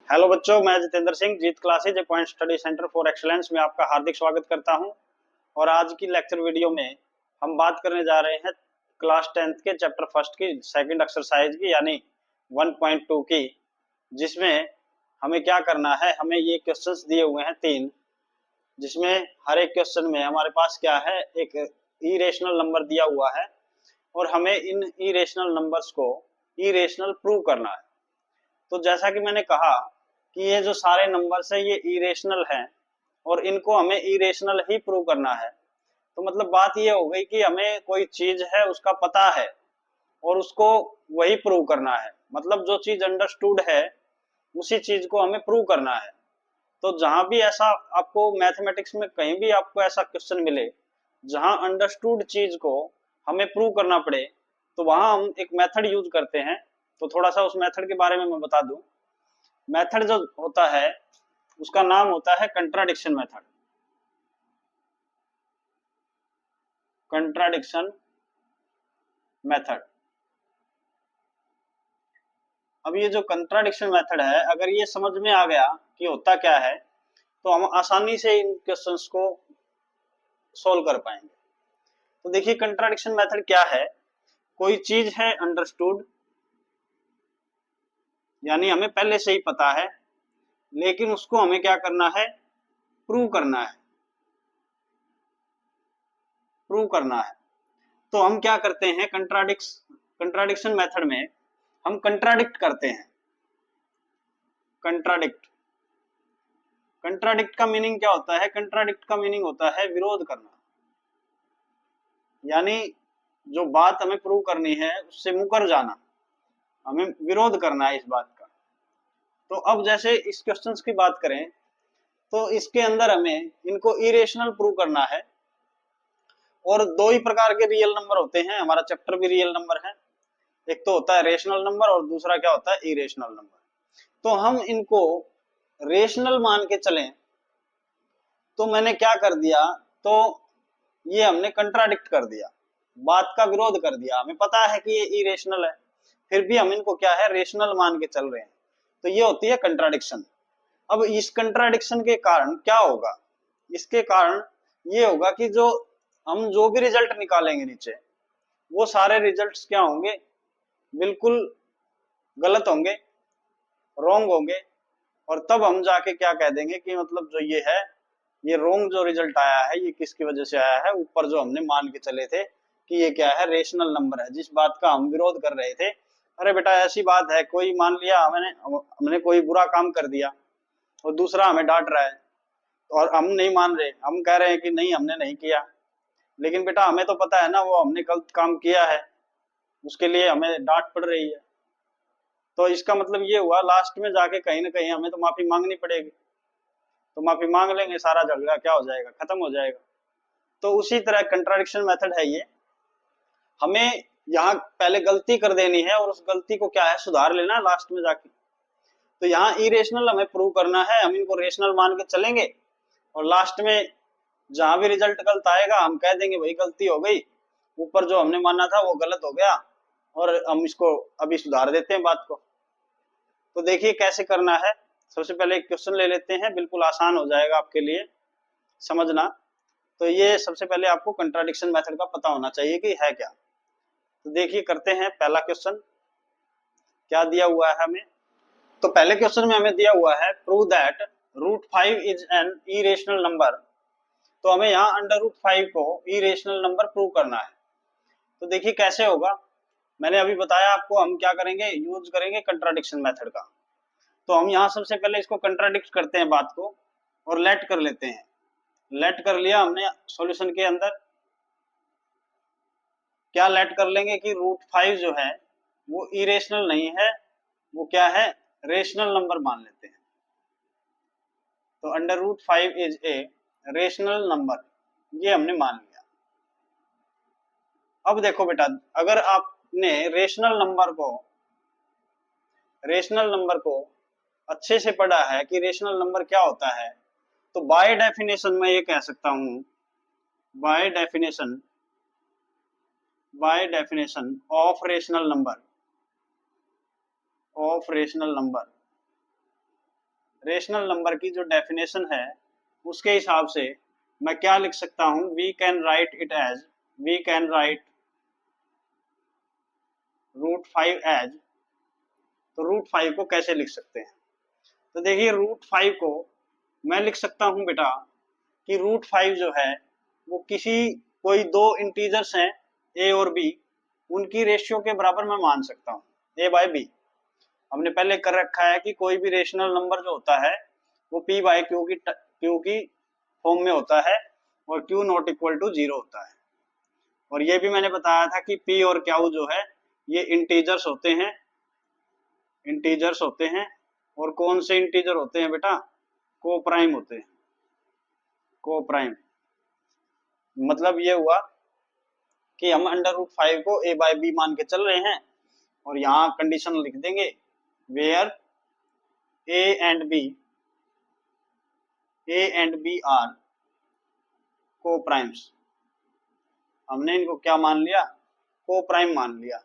Hello बच्चों, मैं Jitendra Singh Jeet classes A point study centre for excellence में आपका हार्दिक स्वागत करता हूं। और आज की लेक्चर वीडियो में हम बात करने जा रहे हैं क्लास 10th के चैप्टर फर्स्ट की सेकंड एक्सरसाइज की, यानी 1.2 की, जिसमें हमें क्या करना है। हमें ये क्वेश्चंस दिए हुए हैं 3, जिसमें हर एक क्वेश्चन में हमारे पास क्या है, एक इरेशनल नंबर दिया हुआ है और हमें इन इरेशनल नंबर्स को इरेशनल प्रूव करना है। तो जैसा कि मैंने कहा कि ये जो सारे नंबर्स है ये इरेशनल हैं और इनको हमें इरेशनल ही प्रूव करना है। तो मतलब बात ये हो गई कि हमें कोई चीज है उसका पता है और उसको वही प्रूव करना है। मतलब जो चीज अंडरस्टूड है उसी चीज को हमें प्रूव करना है। तो जहां भी ऐसा आपको मैथमेटिक्स में कहीं भी आपको ऐसा क्वेश्चन मिले जहां अंडरस्टूड चीज को हमें प्रूव करना पड़े, तो वहां हम एक मेथड यूज करते हैं। तो थोड़ा सा उस मेथड के बारे में मैं बता दूं। मेथड जो होता है उसका नाम होता है कंट्राडिक्शन मेथड। Contradiction method. अब ये जो कंट्राडिक्शन मेथड है, अगर ये समझ में आ गया कि होता क्या है, तो हम आसानी से इन क्वेश्चंस को सोल्व कर पाएंगे। तो देखिए कंट्राडिक्शन मेथड क्या है। कोई चीज है अंडरस्टूड, यानी हमें पहले से ही पता है, लेकिन उसको हमें क्या करना है, प्रूव करना है। प्रूव करना है तो हम क्या करते हैं, कंट्राडिक्शन मेथड में हम कंट्राडिक्ट करते हैं। कंट्राडिक्ट कंट्राडिक्ट का मीनिंग क्या होता है? कंट्राडिक्ट का मीनिंग होता है विरोध करना, यानी जो बात हमें प्रूव करनी है उससे मुकर जाना, हमें विरोध करना है इस बात का। तो अब जैसे इस क्वेश्चन की बात करें तो इसके अंदर हमें इनको इरेशनल प्रूव करना है। और दो ही प्रकार के रियल नंबर होते हैं, हमारा चैप्टर भी रियल नंबर है। एक तो होता है रेशनल नंबर और दूसरा क्या होता है, इरेशनल नंबर। तो हम इनको रेशनल मान के चलें तो मैंने क्या कर दिया, तो ये हमने कंट्राडिक्ट कर दिया, बात का विरोध कर दिया। हमें पता है कि ये इरेशनल है, फिर भी हम इनको क्या है, रेशनल मान के चल रहे हैं। तो ये होती है कंट्राडिक्शन। अब इस कंट्राडिक्शन के कारण क्या होगा, इसके कारण ये होगा कि हम जो भी रिजल्ट निकालेंगे नीचे, वो सारे रिजल्ट्स क्या होंगे, बिल्कुल गलत होंगे, रॉन्ग होंगे। और तब हम जाके क्या कह देंगे कि मतलब जो ये है, ये रॉन्ग जो रिजल्ट आया है ये किसकी वजह से आया है। ऊपर जो हमने मान के चले थे कि ये क्या है, रेशनल नंबर है, जिस बात का हम विरोध कर रहे थे। अरे बेटा ऐसी बात है, कोई मान लिया हमने कोई बुरा काम कर दिया और दूसरा हमें डांट रहा है और हम नहीं मान रहे, हम कह रहे हैं कि नहीं हमने नहीं किया। लेकिन बेटा हमें तो पता है ना वो हमने गलत काम किया है, उसके लिए हमें डांट पड़ रही है। तो इसका मतलब ये हुआ लास्ट में जाके कहीं ना कहीं हमें तो माफी मांगनी पड़ेगी। तो माफी मांग लेंगे, सारा झगड़ा क्या हो जाएगा, खत्म हो जाएगा। तो उसी तरह कंट्राडिक्शन मेथड है ये। हमें यहाँ पहले गलती कर देनी है और उस गलती को क्या है, सुधार लेना है लास्ट में जाके। तो यहाँ इरेशनल हमें प्रूव करना है, हम इनको रेशनल मान के चलेंगे और लास्ट में जहां भी रिजल्ट गलत आएगा हम कह देंगे भाई गलती हो गई, ऊपर जो हमने माना था वो गलत हो गया और हम इसको अभी सुधार देते हैं बात को। तो देखिए कैसे करना है। सबसे पहले एक क्वेश्चन ले लेते हैं, बिल्कुल आसान हो जाएगा आपके लिए समझना। तो ये सबसे पहले आपको कंट्राडिक्शन मेथड का पता होना चाहिए कि है क्या। तो देखिए करते हैं पहला क्वेश्चन। क्या दिया हुआ है हमें, तो पहले क्वेश्चन में हमें दिया हुआ है prove that √5 is an irrational number. तो हमें यहाँ √5 को इरेशनल नंबर प्रूव करना है। तो देखिए कैसे होगा, मैंने अभी बताया आपको, हम क्या करेंगे, यूज करेंगे कंट्राडिक्शन मेथड का। तो हम यहाँ सबसे पहले इसको कंट्राडिक्ट करते हैं बात को और लेट कर लेते हैं। लेट कर लिया हमने सॉल्यूशन के अंदर। क्या लेट कर लेंगे कि √5 जो है वो इरेशनल नहीं है, वो क्या है, रेशनल नंबर मान लेते हैं। तो √5 इज ए रेशनल नंबर, ये हमने मान लिया। अब देखो बेटा, अगर आपने रेशनल नंबर को अच्छे से पढ़ा है कि रेशनल नंबर क्या होता है, तो बाय डेफिनेशन मैं ये कह सकता हूं, bye definition of rational number rational number की जो डेफिनेशन है उसके हिसाब से मैं क्या लिख सकता हूं, we can write it as, we can write √5 as. तो √5 को कैसे लिख सकते हैं? तो देखिए √5 को मैं लिख सकता हूं बेटा कि √5 जो है वो किसी कोई दो इंटीजर्स हैं ए और बी, उनकी रेशियो के बराबर मैं मान सकता हूँ, ए बाय बी। हमने पहले कर रखा है कि कोई भी रेशनल नंबर जो होता है वो p बाय क्यू की फॉर्म में होता है और q नॉट इक्वल टू 0 होता है। और ये भी मैंने बताया था कि p और q जो है ये इंटीजर्स होते हैं, इंटीजर्स होते हैं। और कौन से इंटीजर होते हैं बेटा? को प्राइम होते हैं, को प्राइम। मतलब ये हुआ कि हम √5 को a बाय बी मान के चल रहे हैं और यहाँ कंडीशन लिख देंगे where a and b are coprimes. हमने इनको क्या मान लिया? को प्राइम मान लिया।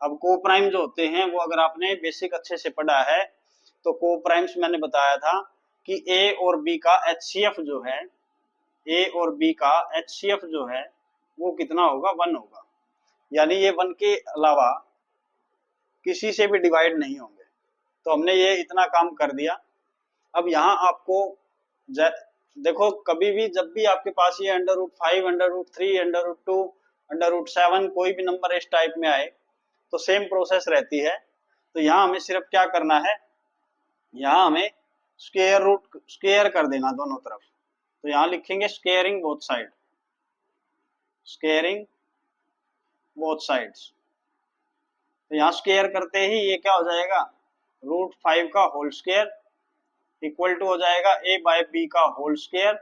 अब को प्राइम जो होते हैं वो अगर आपने बेसिक अच्छे से पढ़ा है तो को प्राइम्स मैंने बताया था कि ए और बी का एचसीएफ जो है, ए और बी का एचसीएफ जो है वो कितना होगा? 1 होगा। यानी ये 1 के अलावा किसी से भी डिवाइड नहीं होंगे। तो हमने ये इतना काम कर दिया। अब यहाँ आपको देखो कभी भी जब भी आपके पास ये √5, √3, √2, √7 कोई भी नंबर इस टाइप में आए तो सेम प्रोसेस रहती है। तो यहाँ हमें सिर्फ क्या करना है, यहाँ हमें स्क्वायर कर देना दोनों तरफ। तो यहाँ लिखेंगे squaring both side, squaring both sides. तो यहाँ स्क्वायर करते ही ये क्या हो जाएगा? √5 का होल स्क्वायर इक्वल टू हो जाएगा a बाय बी का होल स्क्वायर,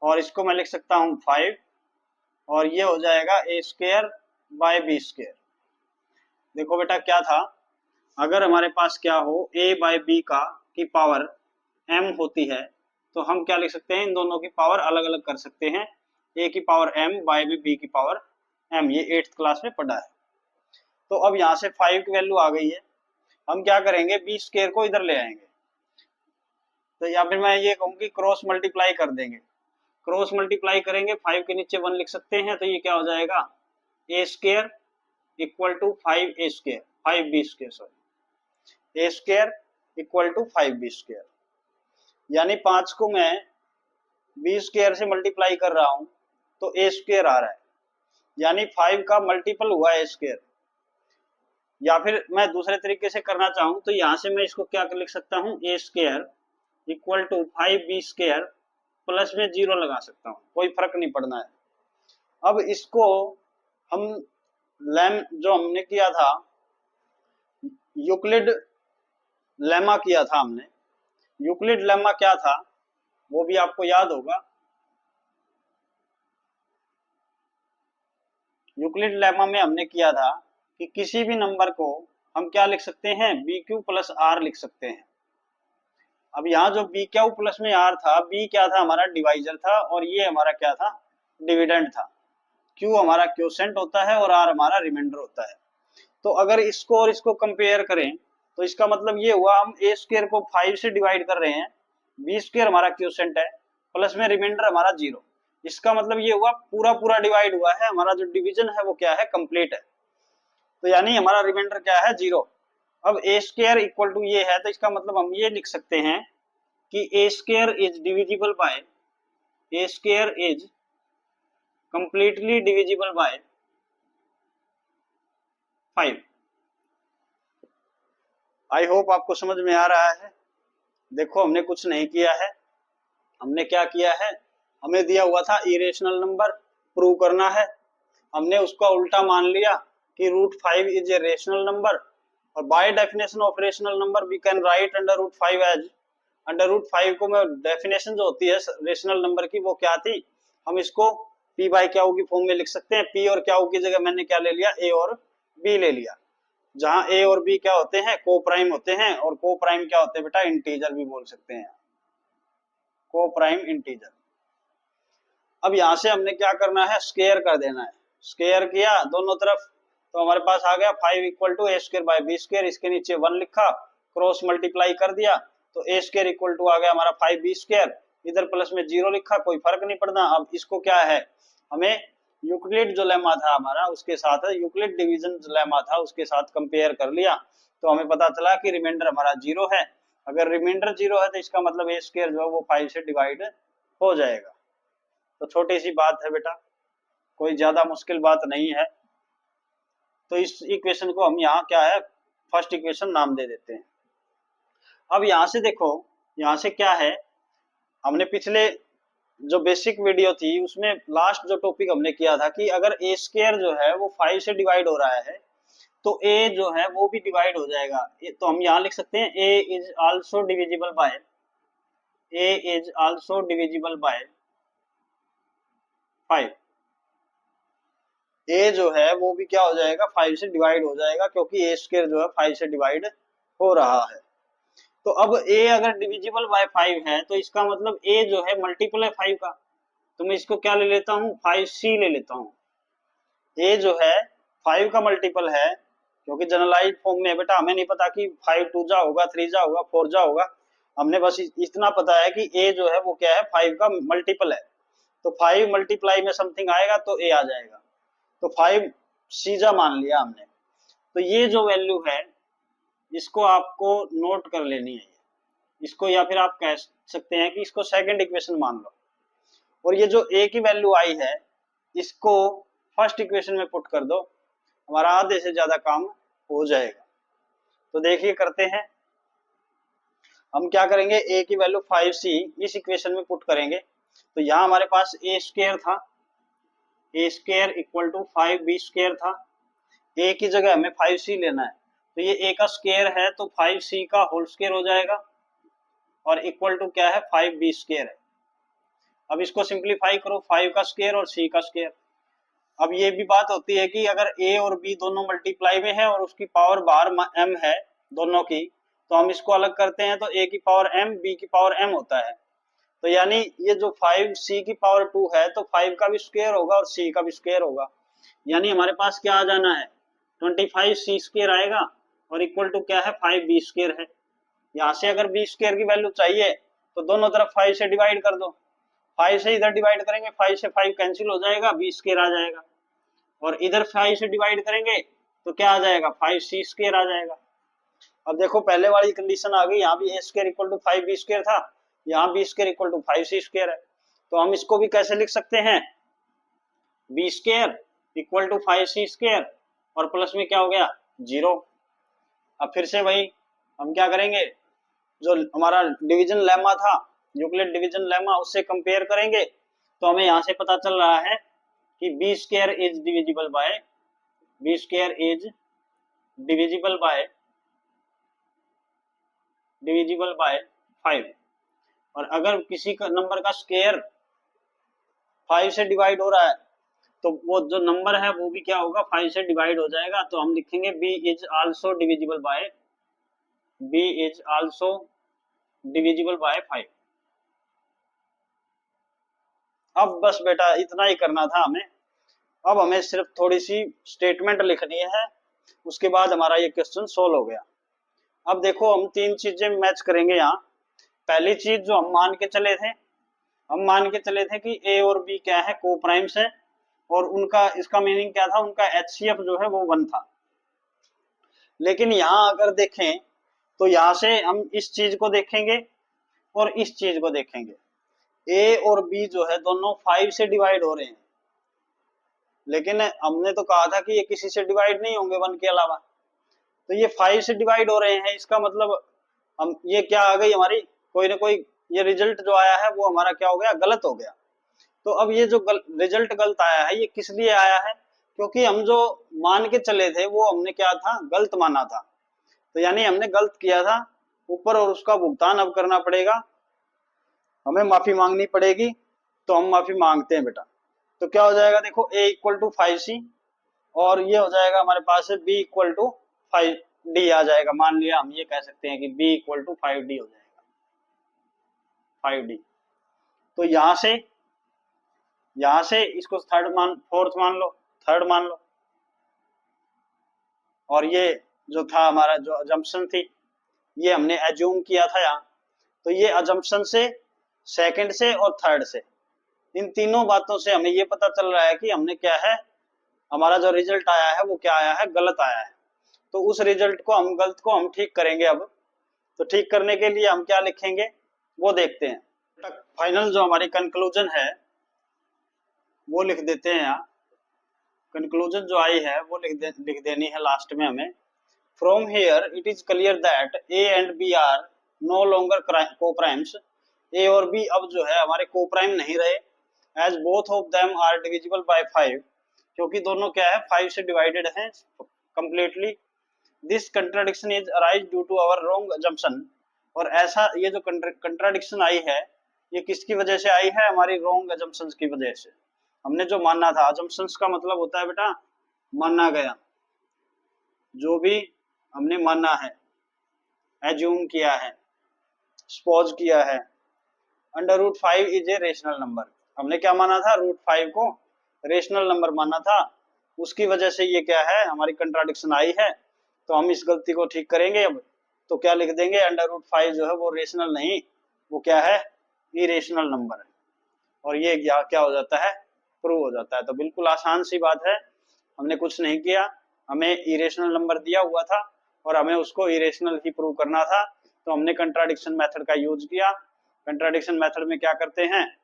और इसको मैं लिख सकता हूँ 5, और ये हो जाएगा a square by b square. देखो बेटा क्या था, अगर हमारे पास क्या हो a बाय बी का की पावर m होती है तो हम क्या लिख सकते हैं? इन दोनों की पावर अलग अलग कर सकते हैं, a की पावर m बाय b की पावर m। ये 8th क्लास में पढ़ा है। तो अब यहाँ से 5 की वैल्यू आ गई है, हम क्या करेंगे? बी स्क्वायर को इधर ले आएंगे। तो या फिर मैं ये कहूँ कि क्रॉस मल्टीप्लाई कर देंगे, क्रॉस मल्टीप्लाई करेंगे, 5 के नीचे 1 लिख सकते हैं। तो ये क्या हो जाएगा? a square equal to 5a square, 5b square, sorry, a square equal to 5b square. यानी 5 को मैं b स्क्वायर से मल्टीप्लाई कर रहा हूं तो a स्क्वायर आ रहा है, यानी 5 का मल्टीपल हुआ a स्क्वायर। या फिर मैं दूसरे तरीके से करना चाहूं तो यहां से मैं इसको क्या लिख सकता हूं? a square equal to 5b square plus में 0 लगा सकता हूं, कोई फर्क नहीं पड़ना है। अब इसको हम जो हमने किया था यूक्लिड लेमा किया था हमने, यूक्लिड लेमा क्या था वो भी आपको याद होगा। यूक्लिड लेमा में हमने किया था कि किसी भी नंबर को हम क्या लिख सकते हैं? बी क्यू प्लस आर लिख सकते हैं। अब यहाँ जो बी क्यू प्लस में आर था, बी क्या था? हमारा डिवाइजर था, और ये हमारा क्या था? डिविडेंड था। क्यू हमारा क्वोशेंट होता है और आर हमारा रिमाइंडर होता है। तो अगर इसको और इसको कंपेयर करें तो इसका मतलब ये हुआ हम a स्क्वायर को 5 से डिवाइड कर रहे हैं, b स्क्वायर हमारा क्वोशेंट है, प्लस में रिमाइंडर हमारा 0। इसका मतलब ये हुआ पूरा पूरा डिवाइड हुआ है, हमारा जो डिवीजन है वो क्या है? कंप्लीट है। तो यानी हमारा रिमाइंडर क्या है? 0। अब a स्क्वायर इक्वल टू ये है, तो इसका मतलब हम ये लिख सकते हैं कि a square is divisible by, a square is completely divisible by 5। I hope आपको समझ में आ रहा है। देखो हमने कुछ नहीं किया है, हमने क्या किया है? हमें दिया हुआ था इरेशनल नंबर प्रूव करना है, हमने उसका उल्टा मान लिया कि √5 इज ए रेशनल नंबर, और by definition of rational number we can write √5 as. √5 को मैं डेफिनेशन जो होती है रेशनल नंबर की वो क्या थी? हम इसको p बाय क्यू की फॉर्म में लिख सकते हैं। p और क्यू की जगह मैंने क्या ले लिया? a और b ले लिया, जहां a और b क्या होते हैं? को प्राइम होते हैं। और को प्राइम क्या होते हैं बेटा? इंटीजर भी बोल सकते हैं, को प्राइम इंटीजर। अब यहां से हमने क्या करना है? स्क्वायर कर देना है। स्क्वायर किया दोनों तरफ तो हमारे पास आ गया 5 equal to a square by b square. इसके नीचे 1 लिखा, क्रॉस मल्टीप्लाई कर दिया तो ए स्क्वायर इक्वल टू आ गया हमारा 5b²। इधर प्लस में 0 लिखा, कोई फर्क नहीं पड़ना। अब इसको क्या है, हमें यूक्लिड जो लेमा था हमारा उसके साथ, यूक्लिड डिवीजन जो लेमा था उसके साथ कंपेयर कर लिया, तो हमें पता चला कि रिमाइंडर हमारा 0 है। अगर रिमाइंडर 0 है तो इसका मतलब ए स्क्वायर जो है वो 5 से डिवाइड हो जाएगा। तो छोटी सी बात है बेटा, कोई ज्यादा मुश्किल बात नहीं है। तो इस इक्वेशन को हम यहाँ क्या है, फर्स्ट इक्वेशन नाम दे देते हैं। अब यहाँ से देखो, यहाँ से क्या है, हमने पिछले जो बेसिक वीडियो थी उसमें लास्ट जो टॉपिक हमने किया था कि अगर ए स्क्वायर जो है वो 5 से डिवाइड हो रहा है तो ए जो है वो भी डिवाइड हो जाएगा। तो हम यहाँ लिख सकते हैं A is also divisible by, A is also divisible by 5। A जो है वो भी क्या हो जाएगा, 5 से डिवाइड हो जाएगा, क्योंकि ए स्क्वायर जो है 5 से डिवाइड हो रहा है। तो अब ए अगर डिविजिबल बाय 5 है तो इसका मतलब ए जो है मल्टीपल है 5 का। तो मैं इसको क्या ले लेता हूँ, 5c ले लेता हूँ। ए जो है 5 का मल्टीपल है, क्योंकि जनरलाइज फॉर्म में बेटा हमें नहीं पता कि 5 2 जा होगा, 3 जा होगा, 4 जा होगा। हमने बस इतना पता है कि ए जो है वो क्या है, 5 का मल्टीपल है। तो 5 मल्टीप्लाई में समथिंग आएगा तो ए आ जाएगा। तो 5 सीजा मान लिया हमने। तो ये जो वैल्यू है इसको आपको नोट कर लेनी है, इसको, या फिर आप कह सकते हैं कि इसको सेकंड इक्वेशन मान लो। और ये जो ए की वैल्यू आई है इसको फर्स्ट इक्वेशन में पुट कर दो, हमारा आधे से ज्यादा काम हो जाएगा। तो देखिए करते हैं, हम क्या करेंगे, ए की वैल्यू 5c इस इक्वेशन में पुट करेंगे। तो यहाँ हमारे पास ए स्क्वायर था, ए स्क्वायर इक्वल टू 5b² था। ए की जगह हमें 5c लेना है, तो ये ए का स्क्वायर है तो 5c का होल स्क्वायर हो जाएगा, और इक्वल टू क्या है, 5b² है। अब इसको सिंप्लीफाई करो, 5 का स्क्वायर और c का स्क्वायर। अब ये भी बात होती है कि अगर a और b दोनों मल्टीप्लाई में है और उसकी पावर बाहर m है दोनों की, तो हम इसको अलग करते हैं तो a की पावर m, b की पावर m होता है। तो यानी ये जो 5c की पावर 2 है तो 5 का भी स्क्वायर होगा और c का भी स्क्वायर होगा। यानी हमारे पास क्या आ जाना है, 25c² आएगा, और इक्वल टू क्या है, 5b² है। यहाँ से अगर b² की वैल्यू चाहिए तो दोनों तरफ 5 से डिवाइड कर दो, 5 से इधर डिवाइड करेंगे, 5 से 5 कैंसिल हो जाएगा, b² आ जाएगा। और इधर 5 से डिवाइड करेंगे तो क्या आ जाएगा, 5c² आ जाएगा। अब देखो पहले वाली कंडीशन आ गई, यहाँ भी a square equal to 5b² था, यहाँ b² इक्वल टू 5c² है। तो हम इसको भी कैसे लिख सकते हैं, b² इक्वल टू 5c² और प्लस में क्या हो गया, 0। अब फिर से वही हम क्या करेंगे, जो हमारा डिवीजन लेमा था, यूक्लिड डिवीजन लेमा, उससे कंपेयर करेंगे। तो हमें यहाँ से पता चल रहा है कि b² is divisible by, b² is divisible by 5। और अगर किसी का नंबर का स्क्वायर 5 से डिवाइड हो रहा है तो वो जो नंबर है वो भी क्या होगा, 5 से डिवाइड हो जाएगा। तो हम लिखेंगे b is also divisible bye, b is also divisible by 5। अब बस बेटा इतना ही करना था हमें। अब हमें सिर्फ थोड़ी सी स्टेटमेंट लिखनी है, उसके बाद हमारा ये क्वेश्चन सोल्व हो गया। अब देखो हम तीन चीजें मैच करेंगे यहाँ। पहली चीज जो हम मान के चले थे, हम मान के चले थे कि ए और बी क्या है, को प्राइम्स है, और उनका, इसका मीनिंग क्या था, उनका HCF जो है वो 1 था। लेकिन यहाँ अगर देखें तो यहाँ से हम इस चीज को देखेंगे और इस चीज को देखेंगे, ए और बी जो है दोनों 5 से डिवाइड हो रहे हैं, लेकिन हमने तो कहा था कि ये किसी से डिवाइड नहीं होंगे 1 के अलावा। तो ये 5 से डिवाइड हो रहे हैं, इसका मतलब हम, ये क्या आ गई हमारी, कोई ना कोई ये रिजल्ट जो आया है वो हमारा क्या हो गया, गलत हो गया। तो अब ये जो रिजल्ट गलत आया है ये किस लिए आया है, क्योंकि हम जो मान के चले थे वो हमने क्या था, गलत माना था। तो यानी हमने गलत किया था ऊपर, और उसका भुगतान अब करना पड़ेगा, हमें माफी मांगनी पड़ेगी। तो हम माफी मांगते हैं बेटा। तो क्या हो जाएगा, देखो a इक्वल टू 5c, और ये हो जाएगा हमारे पास b इक्वल टू 5d आ जाएगा। मान लिया हम ये कह सकते हैं कि b इक्वल टू 5d हो जाएगा, 5d। तो यहां से इसको फोर्थ मान लो, थर्ड मान लो। और ये जो था हमारा जो अजम्पशन थी, ये हमने एज्यूम किया था यहाँ। तो ये अजम्पशन से, सेकंड से और थर्ड से, इन तीनों बातों से हमें ये पता चल रहा है कि हमने क्या है, हमारा जो रिजल्ट आया है वो क्या आया है, गलत आया है। तो उस रिजल्ट को हम, गलत को हम ठीक करेंगे अब। तो ठीक करने के लिए हम क्या लिखेंगे वो देखते हैं। फाइनल जो हमारी कंक्लूजन है वो लिख देते हैं यहाँ। कंक्लूजन जो आई है वो लिख देनी है लास्ट में हमें। From here it is clear that a and b are no longer coprimes. A और बी अब जो है हमारे को प्राइम नहीं रहे, as both of them are divisible by 5, क्योंकि दोनों क्या है 5 से डिवाइडेड हैं completely. This contradiction is arise due to our wrong assumption. और ऐसा ये जो कंट्राडिक्शन आई है ये किसकी वजह से आई है, हमारी रॉन्ग अजम्पशंस की वजह से। हमने जो माना था, अजम्पशंस का मतलब होता है बेटा माना गया, जो भी हमने माना है, एज्यूम किया है, सपोज किया है। Under root 5 is a rational number, हमने क्या माना था, रूट 5 को रेशनल नंबर माना था, उसकी वजह से ये क्या है हमारी कंट्राडिक्शन आई है। तो हम इस गलती को ठीक करेंगे अब। तो क्या लिख देंगे, अंडर रूट 5 जो है वो रेशनल नहीं, वो क्या है, इरेशनल नंबर है। और ये क्या हो जाता है, प्रूव हो जाता है। तो बिल्कुल आसान सी बात है, हमने कुछ नहीं किया, हमें इरेशनल नंबर दिया हुआ था और हमें उसको इरेशनल ही प्रूव करना था। तो हमने कंट्राडिक्शन मेथड का यूज किया। कंट्राडिक्शन मेथड में क्या करते हैं,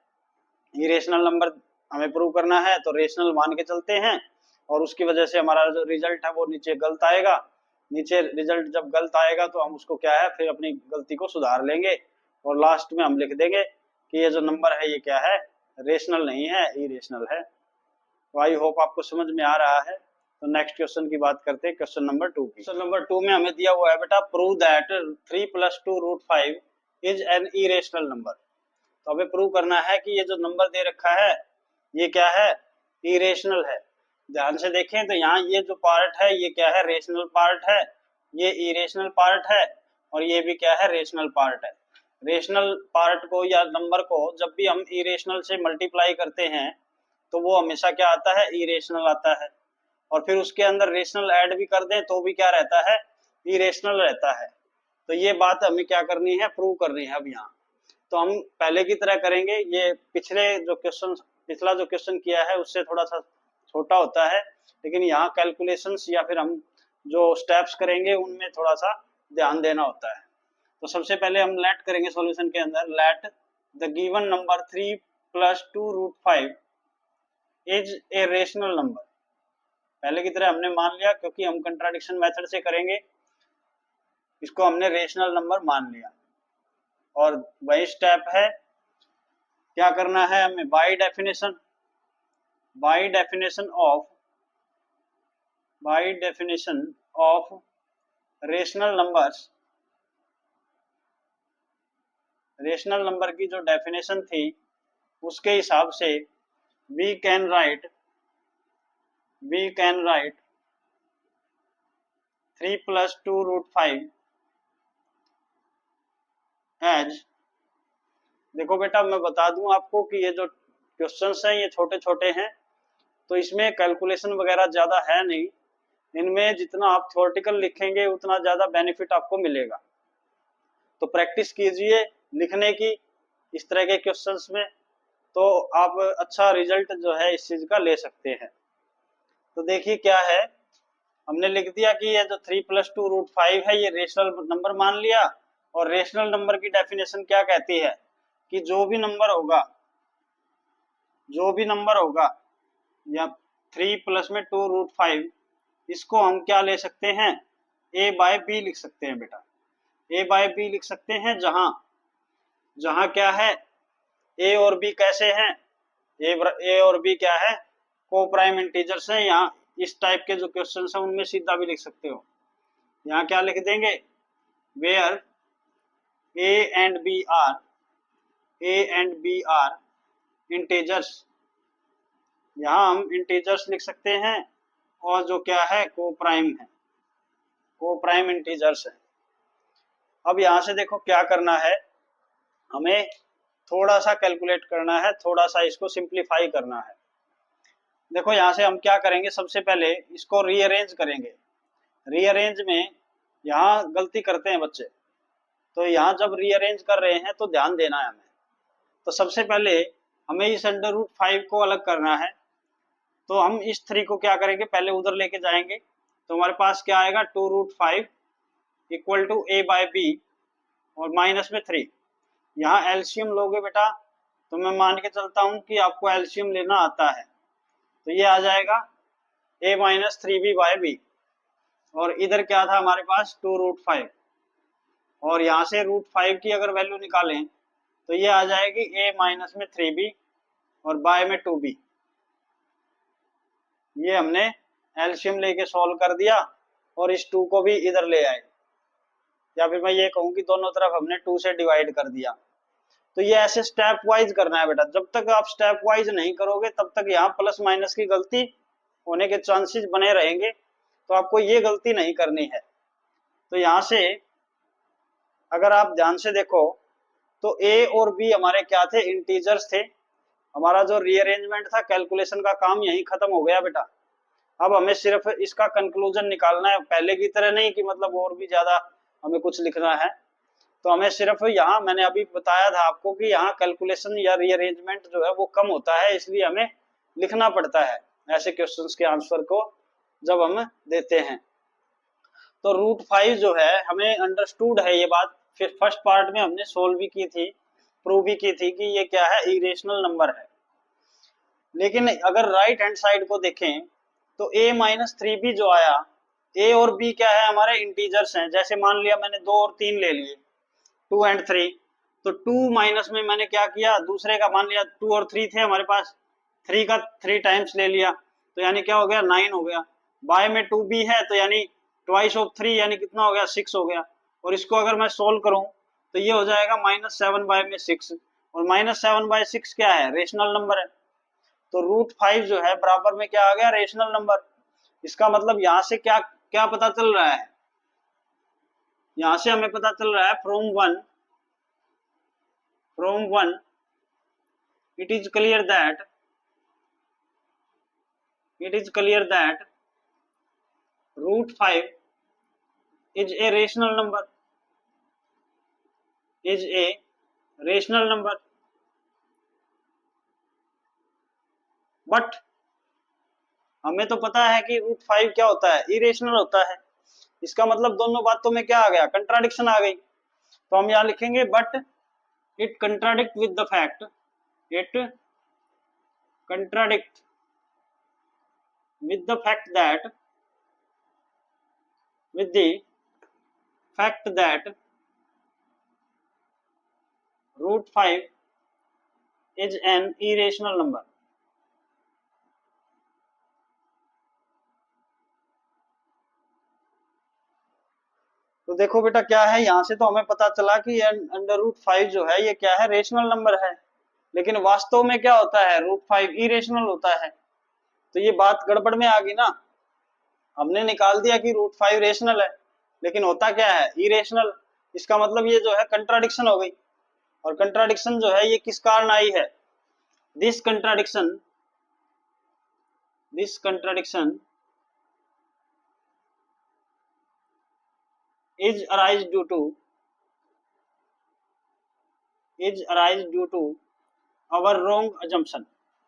इरेशनल नंबर हमें प्रूव करना है तो रेशनल मान के चलते हैं, और उसकी वजह से हमारा जो रिजल्ट है वो नीचे गलत आएगा। नीचे रिजल्ट जब गलत आएगा तो हम उसको क्या है, फिर अपनी गलती को सुधार लेंगे और लास्ट में हम लिख देंगे कि ये जो नंबर है ये क्या है, रेशनल नहीं है, इरेशनल है। तो आई होप आपको समझ में आ रहा है। तो नेक्स्ट क्वेश्चन की बात करते हैं, क्वेश्चन नंबर 2 की। क्वेश्चन नंबर 2 में हमें दिया हुआ है बेटा, prove that 3 + 2 √5 is an irrational number. तो हमें प्रूव करना है कि ये जो नंबर दे रखा है ये क्या है, इरेशनल है। ध्यान से देखें तो यहाँ ये जो पार्ट है ये क्या है, रेशनल पार्ट है, ये इरेशनल पार्ट है, और ये भी क्या है, रेशनल पार्ट है। रेशनल पार्ट को या नंबर को जब भी हम इरेशनल से मल्टीप्लाई करते हैं तो वो हमेशा क्या आता है, इरेशनल आता है। और फिर उसके अंदर रेशनल ऐड भी कर दें तो भी क्या रहता है, इरेशनल रहता है। तो ये बात हमें क्या करनी है, प्रूव करनी है अब यहाँ। तो हम पहले की तरह करेंगे, ये पिछला जो क्वेश्चन किया है उससे थोड़ा सा छोटा होता है, लेकिन यहाँ कैलकुलेशंस या फिर हम जो स्टेप्स करेंगे उनमें थोड़ा सा ध्यान देना होता है। तो सबसे पहले हम लेट करेंगे सॉल्यूशन के अंदर, let the given number 3 + 2 √5 is a rational number. पहले की तरह हमने मान लिया, क्योंकि हम कंट्राडिक्शन मेथड से करेंगे, इसको हमने रेशनल नंबर मान लिया। और वही स्टेप है, क्या करना है हमें, bye definition of rational number की जो डेफिनेशन थी उसके हिसाब से वी कैन राइट 3 + 2 √5 एज। देखो बेटा मैं बता दूं आपको कि ये जो क्वेश्चंस हैं ये छोटे छोटे हैं, तो इसमें कैलकुलेशन वगैरह ज्यादा है नहीं। इनमें जितना आप थ्योरेटिकल लिखेंगे उतना ज्यादा बेनिफिट आपको मिलेगा। तो प्रैक्टिस कीजिए लिखने की इस तरह के क्वेश्चंस में, तो आप अच्छा रिजल्ट जो है इस चीज का ले सकते हैं। तो देखिए क्या है, हमने लिख दिया कि ये जो 3 + 2 √5 है ये रेशनल नंबर मान लिया। और रेशनल नंबर की डेफिनेशन क्या कहती है कि जो भी नंबर होगा या 3 + में 2 √5, इसको हम क्या ले सकते हैं, a/b लिख सकते हैं बेटा। a/b लिख सकते हैं जहां क्या है, a और b कैसे हैं, a और b क्या है, को प्राइम इंटीजर्स हैं। यहाँ इस टाइप के जो क्वेश्चन हैं उनमें सीधा भी लिख सकते हो। यहाँ क्या लिख देंगे, where a and b are integers. यहाँ हम इंटीजर्स लिख सकते हैं, और जो क्या है को प्राइम इंटीजर्स है। अब यहाँ से देखो क्या करना है, हमें थोड़ा सा कैलकुलेट करना है, थोड़ा सा इसको सिंप्लीफाई करना है। देखो यहाँ से हम क्या करेंगे, सबसे पहले इसको रीअरेंज करेंगे। रीअरेंज में यहाँ गलती करते हैं बच्चे, तो यहाँ जब रीअरेंज कर रहे हैं तो ध्यान देना है हमें। तो सबसे पहले हमें इस √5 को अलग करना है। तो हम इस 3 को क्या करेंगे, पहले उधर लेके जाएंगे। तो हमारे पास क्या आएगा, 2√5 इक्वल टू a/b और माइनस में 3। यहाँ एलसीएम लोगे बेटा, तो मैं मान के चलता हूँ कि आपको एलसीएम लेना आता है। तो ये आ जाएगा a-3b/b और इधर क्या था हमारे पास 2√5 और यहाँ से √5 की अगर वैल्यू निकालें तो ये आ जाएगी a-3b और बाय में 2b। ये हमने एलसीएम लेके सॉल्व कर दिया और इस 2 को भी इधर ले आए, या फिर मैं ये कहूँ कि दोनों तरफ हमने 2 से डिवाइड कर दिया। तो ये ऐसे स्टेप वाइज करना है बेटा। जब तक आप स्टेप वाइज नहीं करोगे तब तक यहाँ प्लस माइनस की गलती होने के चांसेस बने रहेंगे। तो आपको ये गलती नहीं करनी है। तो यहाँ से अगर आप ध्यान से देखो तो a और b हमारे क्या थे, इंटीजर्स थे। हमारा जो रीअरेंजमेंट था, कैलकुलेशन का काम यही खत्म हो गया बेटा। अब हमें सिर्फ इसका कंक्लूजन निकालना है, पहले की तरह नहीं कि मतलब और भी ज्यादा हमें कुछ लिखना है। तो हमें सिर्फ यहाँ, मैंने अभी बताया था आपको कि यहाँ कैलकुलेशन या रीअरेंजमेंट जो है वो कम होता है, इसलिए हमें लिखना पड़ता है ऐसे क्वेश्चंस के आंसर को जब हम देते हैं। तो √5 जो है हमें अंडरस्टूड है ये बात, फिर फर्स्ट पार्ट में हमने सोल्व भी की थी, प्रूव भी की थी कि ये क्या है, इरेशनल नंबर है। लेकिन अगर राइट हैंड साइड को देखें तो a-3b जो आया, a और b क्या है, हमारे इंटीजर्स हैं। जैसे मान लिया मैंने 2 और 3 ले लिए, 2 और 3, तो 2 माइनस में मैंने क्या किया, दूसरे का मान लिया 2 और 3 थे हमारे पास, 3 का 3 टाइम्स ले लिया, तो यानी क्या हो गया, 9 हो गया। बाय में 2b है तो यानी ट्वाइस ऑफ 3 यानी कितना हो गया, 6 हो गया। और इसको अगर मैं सोल्व करूं तो ये हो जाएगा -7/6 और -7/6 क्या है, रेशनल नंबर है। तो √5 जो है बराबर में क्या आ गया, रेशनल नंबर। इसका मतलब यहाँ से क्या क्या पता चल रहा है, यहाँ से हमें पता चल रहा है from one it is clear that √5 is a rational number, but हमें तो पता है कि √5 क्या होता है, इरेशनल होता है। इसका मतलब दोनों बातों में क्या आ गया, कंट्राडिक्शन आ गई। तो हम यहाँ लिखेंगे but it contradict with the fact, it contradict with the fact that √5 is an irrational number। तो देखो बेटा क्या है, यहां से तो हमें पता चला कि √5 जो है ये क्या है, रेशनल नंबर है। लेकिन वास्तव में क्या होता है, √5 इरेशनल होता है। तो ये बात गड़बड़ में आ गई ना। हमने निकाल दिया कि √5 रेशनल है, लेकिन होता क्या है, इरेशनल। इसका मतलब ये जो है कंट्राडिक्शन हो गई। और कंट्राडिक्शन जो है ये किस कारण आई है, this contradiction is arise due to our wrong assumption।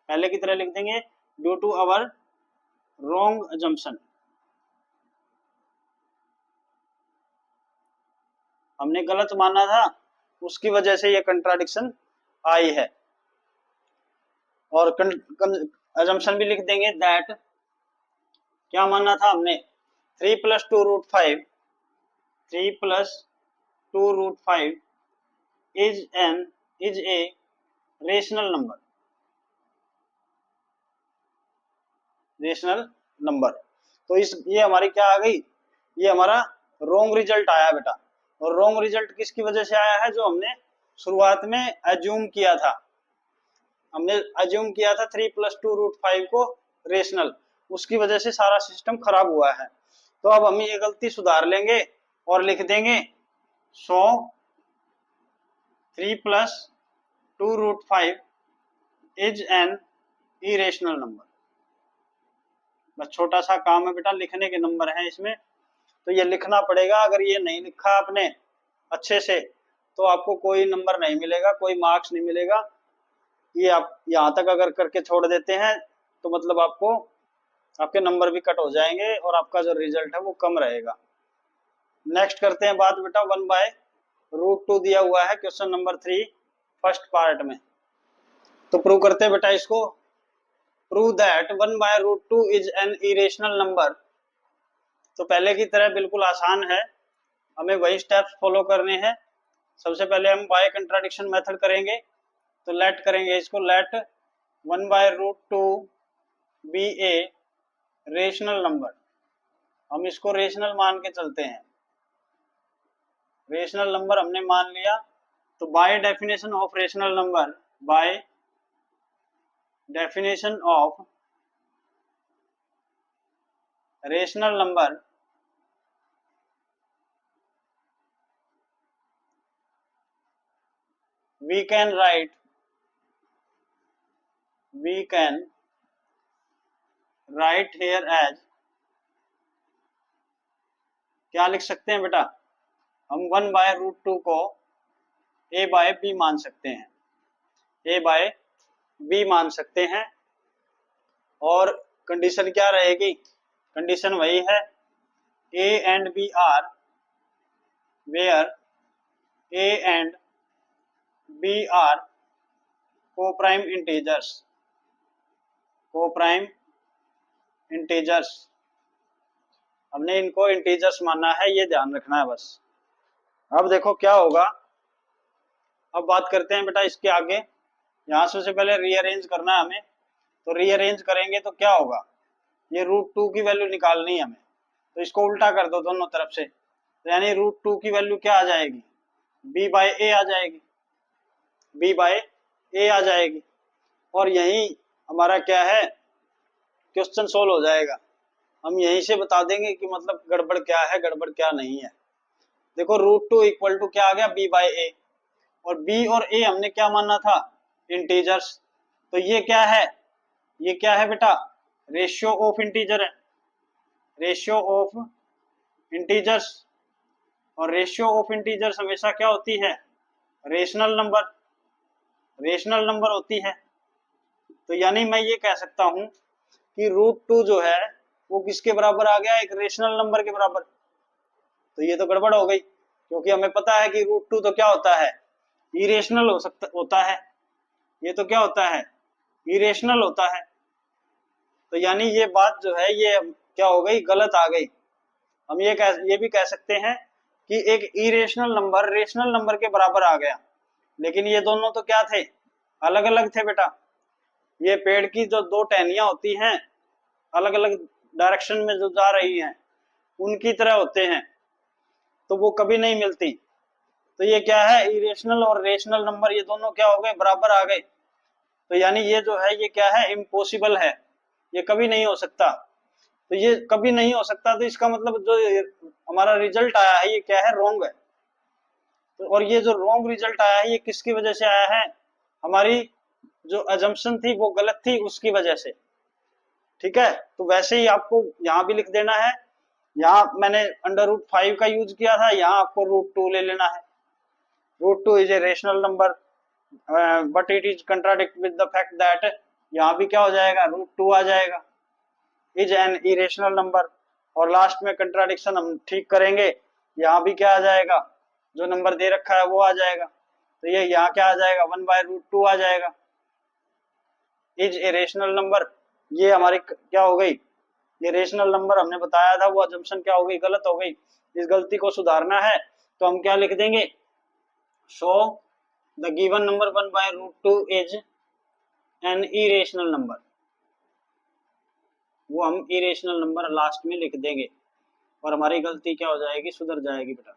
पहले की तरह लिख देंगे, due to our wrong assumption। हमने गलत माना था, उसकी वजह से ये कंट्राडिक्शन आई है। और assumption भी लिख देंगे दैट, क्या माना था हमने, 3 + 2√5 is a rational number। तो ये हमारी क्या आ गई, ये हमारा रॉन्ग रिजल्ट आया बेटा। और रॉन्ग रिजल्ट किसकी वजह से आया है, जो हमने शुरुआत में अज्यूम किया था। हमने अज्यूम किया था 3 + 2√5 को रेशनल, उसकी वजह से सारा सिस्टम खराब हुआ है। तो अब हम ये गलती सुधार लेंगे और लिख देंगे, सो 3 + 2√5 इज एन इरेशनल नंबर। बस छोटा सा काम है बेटा, लिखने के नंबर हैं इसमें, तो ये लिखना पड़ेगा। अगर ये नहीं लिखा आपने अच्छे से तो आपको कोई नंबर नहीं मिलेगा, कोई मार्क्स नहीं मिलेगा। ये आप यहाँ तक अगर करके छोड़ देते हैं तो मतलब आपको आपके नंबर भी कट हो जाएंगे और आपका जो रिजल्ट है वो कम रहेगा। नेक्स्ट करते हैं बात बेटा 1/√2 दिया हुआ है क्वेश्चन नंबर 3 फर्स्ट पार्ट में। तो प्रूव करते हैं बेटा इसको। Prove that 1/√2 is an irrational number. तो पहले की तरह बिल्कुल आसान है, हमें वही स्टेप्स फॉलो करने हैं। सबसे पहले हम बाय कंट्राडिक्शन मेथड करेंगे। तो लेट करेंगे इसको, let 1/√2 be a rational number. हम इसको रेशनल मान के चलते हैं, रेशनल नंबर हमने मान लिया। तो bye definition of rational number, bye definition of rational number we can write here as, क्या लिख सकते हैं बेटा, हम 1/√2 को a/b मान सकते हैं, a/b मान सकते हैं। और कंडीशन क्या रहेगी, कंडीशन वही है a and b are where a and b are co-prime integers, co-prime integers। हमने इनको इंटीजर्स मानना है, ये ध्यान रखना है बस। अब देखो क्या होगा, अब बात करते हैं बेटा इसके आगे। यहाँ से पहले रीअरेंज करना है हमें। तो रीअरेंज करेंगे तो क्या होगा, ये √2 की वैल्यू निकालनी है हमें। तो इसको उल्टा कर दो दोनों तरफ से, तो यानी √2 की वैल्यू क्या आ जाएगी, b/a आ जाएगी, b/a आ जाएगी। और यही हमारा क्या है, क्वेश्चन सोल्व हो जाएगा। हम यहीं से बता देंगे कि मतलब गड़बड़ क्या है, गड़बड़ क्या नहीं है। देखो √2 इक्वल टू क्या आ गया, b/a। और b और a हमने क्या माना था, इंटीजर्स। तो ये क्या है, ये क्या है बेटा, रेशियो ऑफ इंटीजर है, रेशियो ऑफ इंटीजर्स। और रेशियो ऑफ इंटीजर्स हमेशा क्या होती है, रेशनल नंबर, रेशनल नंबर होती है। तो यानी मैं ये कह सकता हूं कि √2 जो है वो किसके बराबर आ गया, एक रेशनल नंबर के बराबर। तो ये तो गड़बड़ हो गई, क्योंकि हमें पता है कि √2 तो क्या होता है, इरेशनल होता है। ये तो क्या होता है, इरेशनल होता है। तो यानी ये बात जो है ये क्या हो गई, गलत आ गई। हम ये भी कह सकते हैं कि एक इरेशनल नंबर रेशनल नंबर के बराबर आ गया। लेकिन ये दोनों तो क्या थे, अलग अलग थे बेटा। ये पेड़ की जो दो टहनियां होती हैं, अलग अलग डायरेक्शन में जो जा रही हैं, उनकी तरह होते हैं, तो वो कभी नहीं मिलती। तो ये क्या है, इरेशनल और रेशनल नंबर ये दोनों क्या हो गए, बराबर आ गए। तो यानी ये जो है ये क्या है, इम्पॉसिबल है, ये कभी नहीं हो सकता। तो ये कभी नहीं हो सकता, तो इसका मतलब जो हमारा रिजल्ट आया है ये क्या है, रॉन्ग है। तो और ये जो रॉन्ग रिजल्ट आया है ये किसकी वजह से आया है, हमारी जो अजम्पशन थी वो गलत थी, उसकी वजह से। ठीक है, तो वैसे ही आपको यहाँ भी लिख देना है। यहाँ मैंने √5 का यूज किया था, यहाँ आपको √2 ले लेना है। √2 is a rational number but it is contradict with the fact that, यहाँ भी क्या हो जाएगा, √2 आ जाएगा, इज एन इरेशनल नंबर। और लास्ट में कंट्राडिक्शन हम ठीक करेंगे, यहाँ भी क्या आ जाएगा, जो नंबर दे रखा है वो आ जाएगा। तो ये यहाँ क्या आ जाएगा, 1/√2 आ जाएगा, इज ए रेशनल नंबर। ये हमारी क्या हो गई, ये रेशनल नंबर हमने बताया था वो अजम्पशन क्या हो गई, गलत हो गई। इस गलती को सुधारना है तो हम क्या लिख देंगे, so the given number 1/√2 is an irrational number. वो हम इरेशनल नंबर लास्ट में लिख देंगे और हमारी गलती क्या हो जाएगी, सुधर जाएगी बेटा,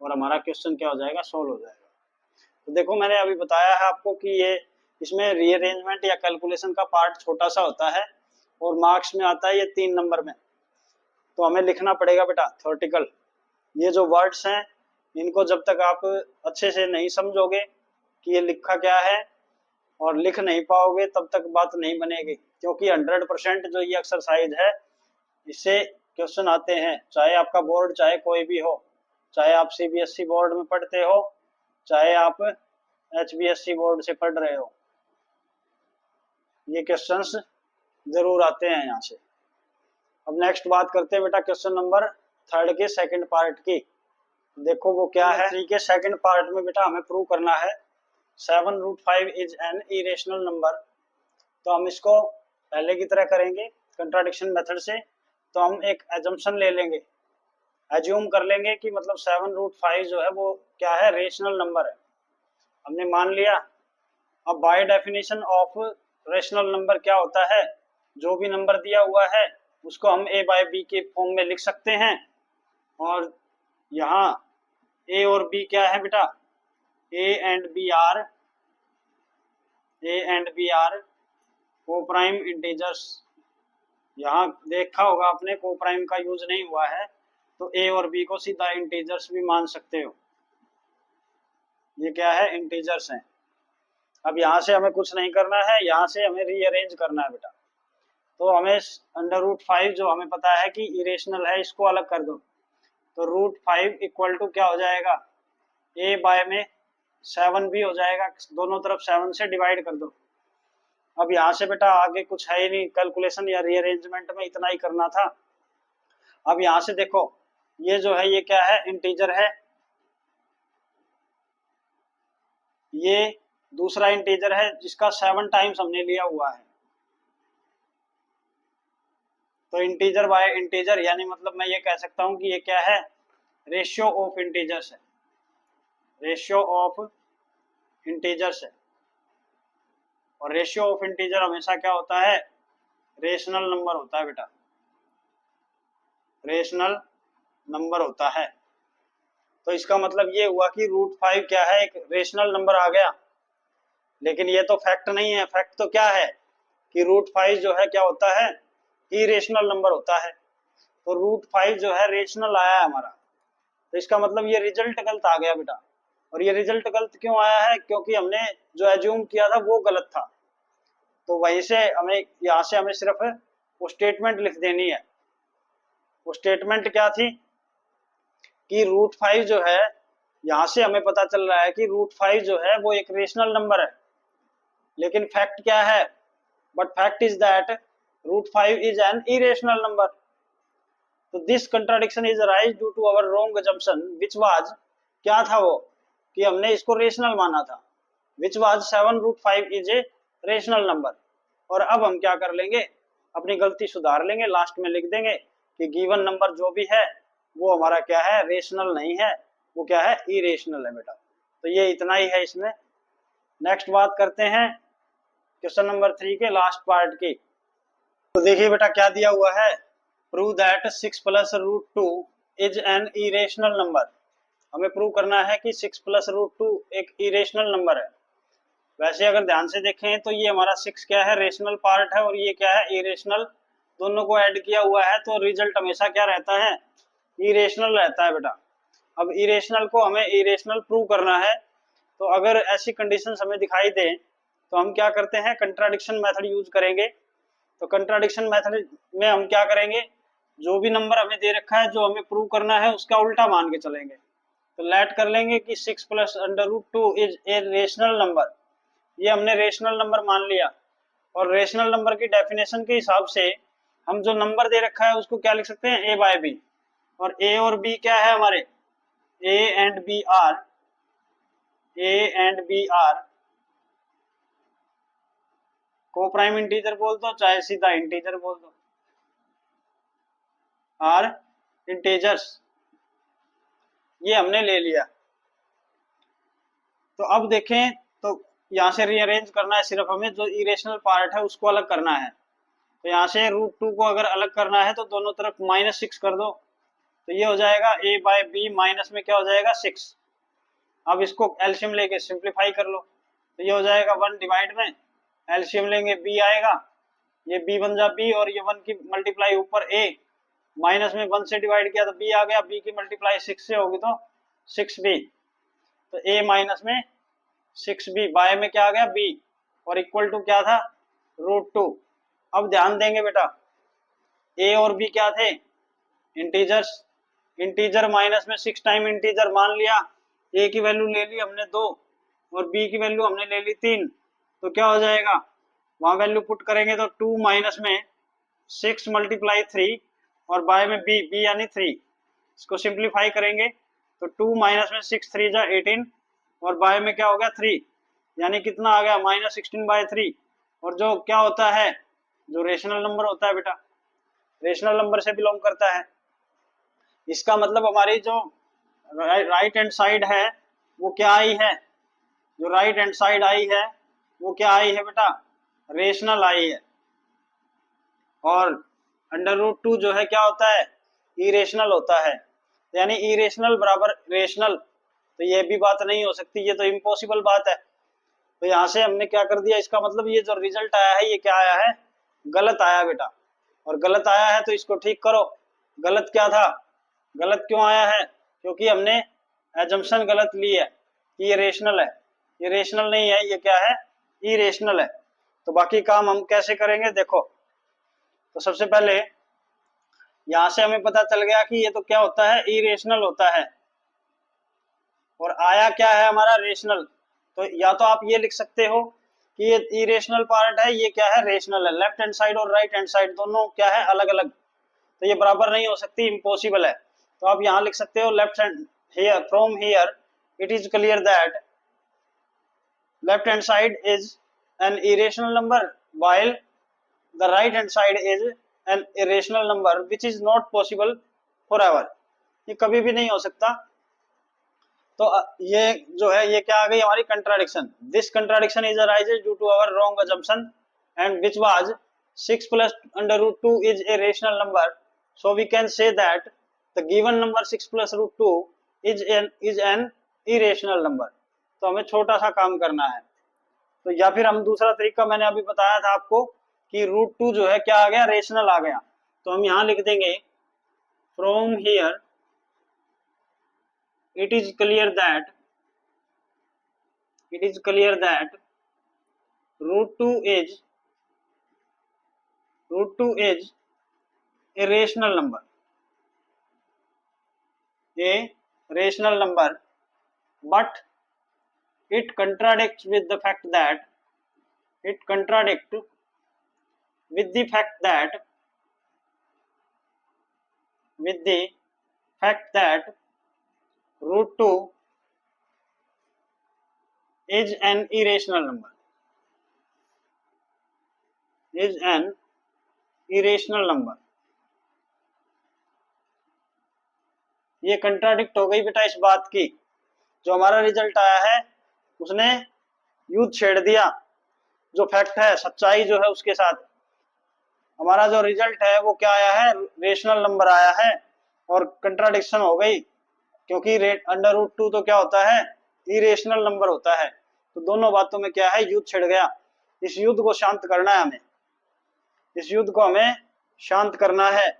और हमारा क्वेश्चन क्या हो जाएगा, सोल्व हो जाएगा। तो देखो मैंने अभी बताया है आपको कि ये इसमें रीअरेंजमेंट या कैलकुलेशन का पार्ट छोटा सा होता है और मार्क्स में आता है ये 3 नंबर में। तो हमें लिखना पड़ेगा बेटा थ्योरेटिकल। ये जो वर्ड्स हैं इनको जब तक आप अच्छे से नहीं समझोगे कि ये लिखा क्या है और लिख नहीं पाओगे तब तक बात नहीं बनेगी। क्योंकि 100% जो ये एक्सरसाइज है इससे क्वेश्चन आते हैं, चाहे आपका बोर्ड चाहे कोई भी हो, चाहे आप CBSE बोर्ड में पढ़ते हो चाहे आप HBSC बोर्ड से पढ़ रहे हो, ये क्वेश्चंस जरूर आते हैं यहाँ से। अब नेक्स्ट बात करते हैं बेटा क्वेश्चन नंबर 3 के सेकंड पार्ट की। देखो वो क्या है। 3 के सेकंड पार्ट में बेटा हमें प्रूव करना है 7√5 इज एन इरेशनल नंबर। तो हम इसको पहले की तरह करेंगे कंट्राडिक्शन मेथड से। तो हम एक एजम्पशन ले लेंगे, एज्यूम कर लेंगे कि मतलब 7√5 जो है वो क्या है, रेशनल नंबर है, हमने मान लिया। अब bye definition of rational number क्या होता है, जो भी नंबर दिया हुआ है उसको हम a बाय बी के फॉर्म में लिख सकते हैं। और यहाँ a और b क्या है बेटा, a एंड b आर को प्राइम इंटीजर्स। यहाँ देखा होगा आपने को प्राइम का यूज नहीं हुआ है, तो a और b को सीधा इंटीजर्स भी मान सकते हो, ये क्या है, इंटीजर्स हैं। अब यहाँ से हमें कुछ नहीं करना है, यहाँ से हमें रीअरेंज करना है बेटा। तो हमें √5 जो हमें पता है कि इरेशनल है, इसको अलग कर दो। तो √5 इक्वल टू क्या हो जाएगा, a बाय में 7 भी हो जाएगा, दोनों तरफ 7 से डिवाइड कर दो। अब यहाँ से बेटा आगे कुछ है ही नहीं, कैलकुलेशन या रीअरेंजमेंट में इतना ही करना था। अब यहाँ से देखो ये जो है ये क्या है, इंटीजर है, ये दूसरा इंटीजर है जिसका 7 टाइम्स हमने लिया हुआ है। तो इंटीजर बाय इंटीजर यानी मतलब मैं ये कह सकता हूं कि ये क्या है, रेशियो ऑफ इंटीजर्स है, रेशियो ऑफ इंटीजर्स है। और रेशियो ऑफ इंटीजर हमेशा क्या होता है, रेशनल नंबर होता है बेटा, रेशनल नंबर होता है। तो इसका मतलब ये हुआ कि √5 क्या है, एक रेशनल नंबर आ गया। लेकिन ये तो फैक्ट नहीं है, फैक्ट तो क्या है कि √5 जो है क्या होता है, इरेशनल नंबर होता है। तो √5 जो है रेशनल आया है हमारा, तो इसका मतलब ये रिजल्ट गलत आ गया बेटा। और ये रिजल्ट गलत क्यों आया है, क्योंकि हमने जो एज्यूम किया था वो गलत था। तो वहीं से हमें यहाँ से हमें सिर्फ वो स्टेटमेंट लिख देनी है। वो स्टेटमेंट क्या थी कि √5 जो है, यहाँ से हमें पता चल रहा है कि √5 जो है वो एक रेशनल नंबर है। लेकिन फैक्ट क्या है, but fact is that √5 is an irrational number. तो this contradiction is arise due to our wrong assumption which was, क्या था वो कि हमने इसको रेशनल माना था, which was 7√5 is a rational number. और अब हम क्या कर लेंगे, अपनी गलती सुधार लेंगे, लास्ट में लिख देंगे कि गिवन नंबर जो भी है वो हमारा क्या है, रेशनल नहीं है, वो क्या है, इरेशनल है बेटा। तो ये इतना ही है इसमें। नेक्स्ट बात करते हैं क्वेश्चन नंबर 3 के लास्ट पार्ट की। तो देखिए बेटा क्या दिया हुआ है, prove that 6 + √2 is an irrational number. हमें प्रूव करना है कि 6 + √2 एक इरेशनल नंबर है। वैसे अगर ध्यान से देखें तो ये हमारा 6 क्या है, रेशनल पार्ट है, और ये क्या है, इरेशनल। दोनों को ऐड किया हुआ है तो रिजल्ट हमेशा क्या रहता है, इरेशनल रहता है बेटा। अब इरेशनल को हमें इरेशनल प्रूव करना है, तो अगर ऐसी कंडीशंस हमें दिखाई दे तो हम क्या करते हैं, कंट्राडिक्शन मेथड यूज करेंगे। तो कंट्राडिक्शन मेथड में हम क्या करेंगे, जो भी नंबर हमें दे रखा है, जो हमें प्रूव करना है उसका उल्टा मान के चलेंगे। तो लेट कर लेंगे कि 6 + √2 इज ए रेशनल नंबर, ये हमने रेशनल नंबर मान लिया। और रेशनल नंबर की डेफिनेशन के हिसाब से हम जो नंबर दे रखा है उसको क्या लिख सकते हैं, a बाय बी। और a और b क्या है हमारे, a एंड b आर को प्राइम इंटीजर बोल दो चाहे सीधा इंटीजर बोल दो, आर इंटीजर्स, ये हमने ले लिया। तो अब देखें तो यहाँ से रीअरेंज करना है, सिर्फ हमें जो इरेशनल पार्ट है उसको अलग करना है। तो यहाँ से √2 को अगर अलग करना है तो दोनों तरफ -6 कर दो, तो ये हो जाएगा a बाय बी, माइनस में क्या हो जाएगा 6। अब इसको एलसीएम लेके सिंप्लीफाई कर लो, तो ये हो जाएगा 1 डिवाइड में एलसीएम लेंगे b आएगा, ये b बन जा b, और ये 1 की मल्टीप्लाई ऊपर a, माइनस में 1 से डिवाइड किया तो b आ गया, b की मल्टीप्लाई 6 से होगी तो 6b। तो a माइनस में 6b, बाय में क्या आ गया b, और इक्वल टू क्या था, √2। अब ध्यान देंगे बेटा, a और b क्या थे, इंटीजर्स। इंटीजर माइनस में 6 टाइम इंटीजर मान लिया, ए की वैल्यू ले ली हमने 2 और बी की वैल्यू हमने ले ली 3, तो क्या हो जाएगा, वहां वैल्यू पुट करेंगे तो 2 माइनस में 6 मल्टीप्लाई 3 और बाय में बी यानी 3, इसको सिंप्लीफाई करेंगे तो 2 माइनस में 6 3 जा 18 और बाय में क्या हो गया 3, यानी कितना आ गया -16/3। और जो क्या होता है, जो रेशनल नंबर होता है बेटा, रेशनल नंबर से बिलोंग करता है। इसका मतलब हमारी जो राइट हैंड साइड है वो क्या आई है, जो राइट हैंड साइड आई है वो क्या आई है बेटा, रेशनल आई है। और √2 जो है क्या होता है, इरेशनल होता है। यानी इरेशनल बराबर रेशनल, तो ये भी बात नहीं हो सकती, ये तो इम्पॉसिबल बात है। तो यहाँ से हमने क्या कर दिया, इसका मतलब ये जो रिजल्ट आया है ये क्या आया है, गलत आया बेटा। और गलत आया है तो इसको ठीक करो। गलत क्या था, गलत क्यों आया है, क्योंकि हमने एजम्पशन गलत ली है कि ये रेशनल है, ये रेशनल नहीं है, ये क्या है, इरेशनल है। तो बाकी काम हम कैसे करेंगे देखो। तो सबसे पहले यहां से हमें पता चल गया कि ये तो क्या होता है, इरेशनल होता है, और आया क्या है हमारा, रेशनल। तो या तो आप ये लिख सकते हो कि ये इरेशनल पार्ट है, ये क्या है, रेशनल है। लेफ्ट हैंड साइड और राइट हैंड साइड दोनों क्या है, अलग अलग, तो ये बराबर नहीं हो सकती, इम्पॉसिबल है। तो आप यहाँ लिख सकते हो left hand here, from here it is clear that left hand side is an irrational number while the right hand side is an irrational number which is not possible forever, ये कभी भी नहीं हो सकता। तो ये जो है ये क्या आ गई हमारी contradiction, this contradiction is arises due to our wrong assumption and which was 6 plus √2 is a rational number, so we can say that the given number 6 plus √2 is an irrational number। तो हमें छोटा सा काम करना है। तो या फिर हम दूसरा तरीका मैंने अभी बताया था आपको कि √2 जो है क्या आ गया, रेशनल आ गया। तो हम यहां लिख देंगे from here it is clear that √2 is a rational number, but it contradicts with the fact that √2 is an irrational number, ये कंट्राडिक्ट हो गई बेटा इस बात की, जो हमारा रिजल्ट आया है उसने युद्ध छेड़ दिया, जो फैक्ट है, सच्चाई जो है उसके साथ। हमारा जो रिजल्ट है वो क्या आया है, रेशनल नंबर आया है, और कंट्राडिक्शन हो गई, क्योंकि √2 तो क्या होता है, इरेशनल नंबर होता है। तो दोनों बातों में क्या है, युद्ध छिड़ गया। इस युद्ध को शांत करना है हमें, इस युद्ध को हमें शांत करना है।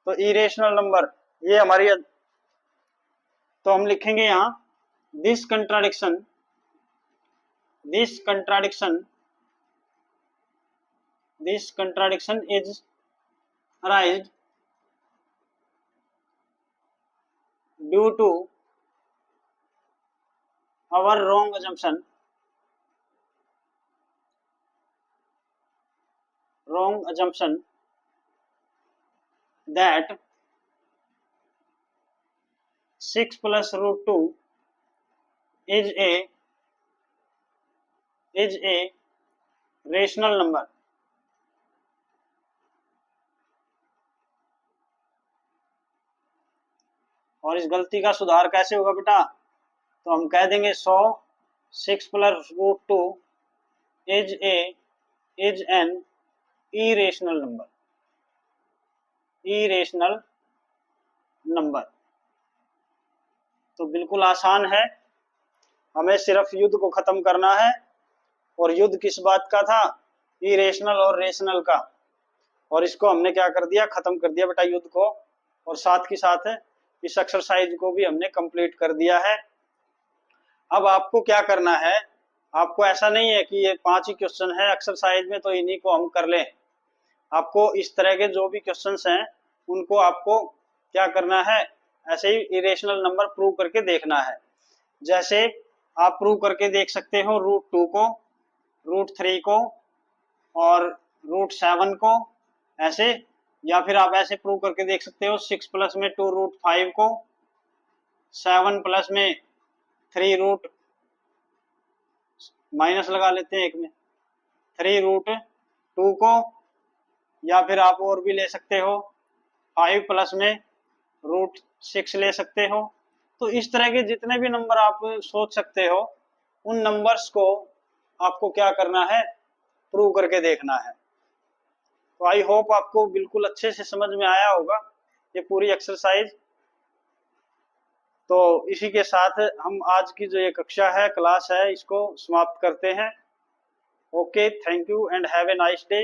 तो इरेशनल नंबर ये हमारी, तो हम लिखेंगे यहां this contradiction is arised due to our wrong assumption that 6 plus √2 is a rational number। और इस गलती का सुधार कैसे होगा बेटा, तो हम कह देंगे 6 plus √2 is an irrational number। तो बिल्कुल आसान है, हमें सिर्फ युद्ध को खत्म करना है। और युद्ध किस बात का था, इरेशनल और रेशनल का, और इसको हमने क्या कर दिया, खत्म कर दिया बेटा युद्ध को। और साथ ही साथ इस एक्सरसाइज को भी हमने कंप्लीट कर दिया है। अब आपको क्या करना है, आपको ऐसा नहीं है कि ये 5 ही क्वेश्चन है एक्सरसाइज में तो इन्हीं को हम कर लें। आपको इस तरह के जो भी क्वेश्चंस हैं उनको आपको क्या करना है, ऐसे ही इरेशनल नंबर प्रूव करके देखना है। जैसे आप प्रूव करके देख सकते हो √2 को, √3 को और √7 को ऐसे, या फिर आप ऐसे प्रूव करके देख सकते हो 6 प्लस में 2√5 को, 7 प्लस में 3 रूट माइनस लगा लेते हैं एक में 3√2 को, या फिर आप और भी ले सकते हो 5 प्लस में √6 ले सकते हो। तो इस तरह के जितने भी नंबर आप सोच सकते हो उन नंबर्स को आपको क्या करना है, प्रूव करके देखना है। तो आई होप आपको बिल्कुल अच्छे से समझ में आया होगा ये पूरी एक्सरसाइज। तो इसी के साथ हम आज की जो ये कक्षा है, क्लास है, इसको समाप्त करते हैं। Okay, thank you and have a nice day.